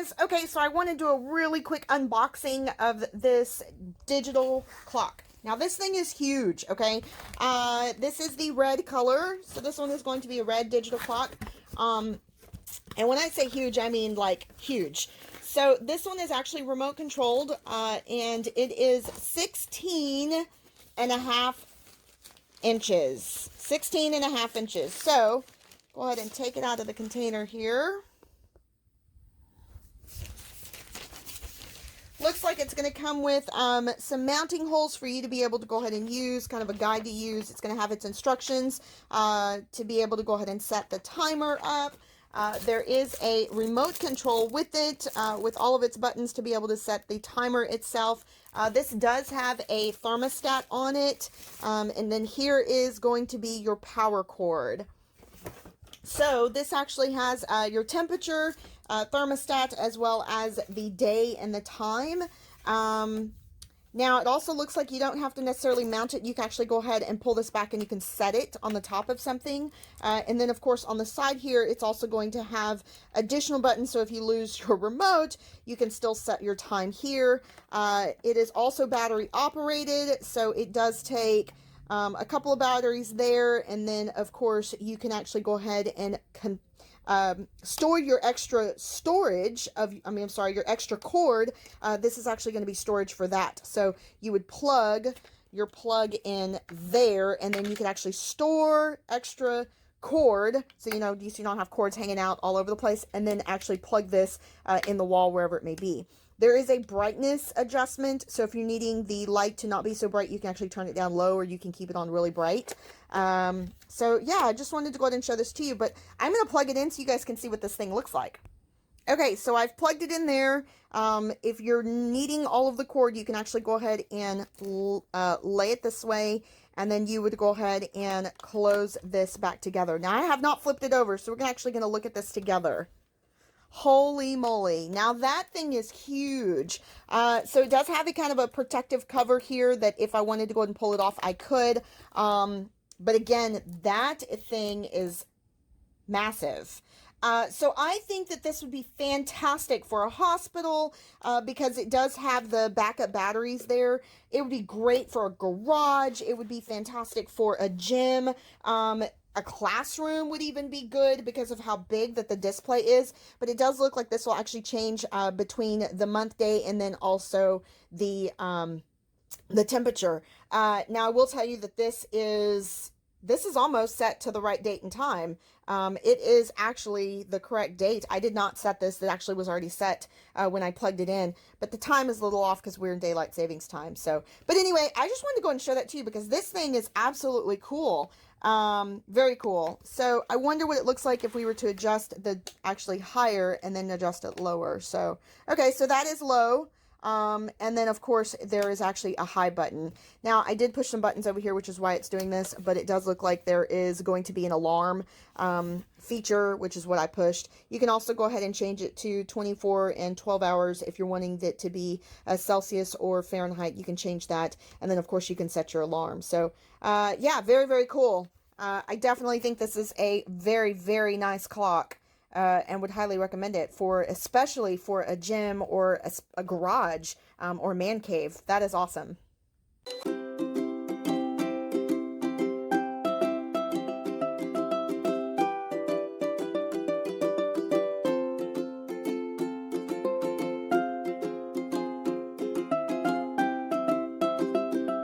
guys. Okay, so I want to do a really quick unboxing of this digital clock. Now this thing is huge, okay? This is the red color, so this one is going to be a red digital clock. And when I say huge, I mean like huge. So this one is actually remote controlled, and it is 16 and a half inches. 16 and a half inches. So go ahead and take it out of the container here. Looks like it's going to come with some mounting holes for you to be able to go ahead and use, kind of a guide to use. It's going to have its instructions to be able to go ahead and set the timer up. There is a remote control with it, with all of its buttons to be able to set the timer itself. This does have a thermostat on it, and then here is going to be your power cord. So this actually has your temperature, thermostat, as well as the day and the time. Now it also looks like you don't have to necessarily mount it. You can actually go ahead and pull this back and you can set it on the top of something. And then of course on the side here, it's also going to have additional buttons. So if you lose your remote, you can still set your time here. It is also battery operated. So it does take a couple of batteries there, and then of course you can actually go ahead and store your extra storage of, your extra cord. This is actually going to be storage for that. So you would plug your plug in there, and then you can actually store extra cord, so you don't have cords hanging out all over the place, and then actually plug this in the wall wherever it may be. There is a brightness adjustment, so if you're needing the light to not be so bright, you can actually turn it down low, or you can keep it on really bright. So yeah, I just wanted to go ahead and show this to you, but I'm going to plug it in so you guys can see what this thing looks like. Okay, so I've plugged it in there. If you're needing all of the cord, you can actually go ahead and lay it this way, and then you would go ahead and close this back together. Now, I have not flipped it over, so we're actually going to look at this together. Holy moly. Now that thing is huge. So it does have a kind of a protective cover here that if I wanted to go ahead and pull it off, I could. But again, that thing is massive. So I think that this would be fantastic for a hospital because it does have the backup batteries there. It would be great for a garage. It would be fantastic for a gym. A classroom would even be good because of how big that the display is. But it does look like this will actually change between the month, day, and then also the temperature. Now, I will tell you that this is almost set to the right date and time. It is actually the correct date. I did not set this. It actually was already set when I plugged it in. But the time is a little off because we're in daylight savings time. So, but anyway, I just wanted to go and show that to you because this thing is absolutely cool. Very cool. So I wonder what it looks like if we were to adjust the actually higher and then adjust it lower. So, okay, so that is low. And then of course there is actually a high button. Now I did push some buttons over here, which is why it's doing this, but it does look like there is going to be an alarm, feature, which is what I pushed. You can also go ahead and change it to 24 and 12 hours. If you're wanting it to be Celsius or Fahrenheit, you can change that. And then of course you can set your alarm. So, yeah, very, very cool. I definitely think this is a very, very nice clock. And would highly recommend it especially for a gym or a garage, or man cave. That is awesome.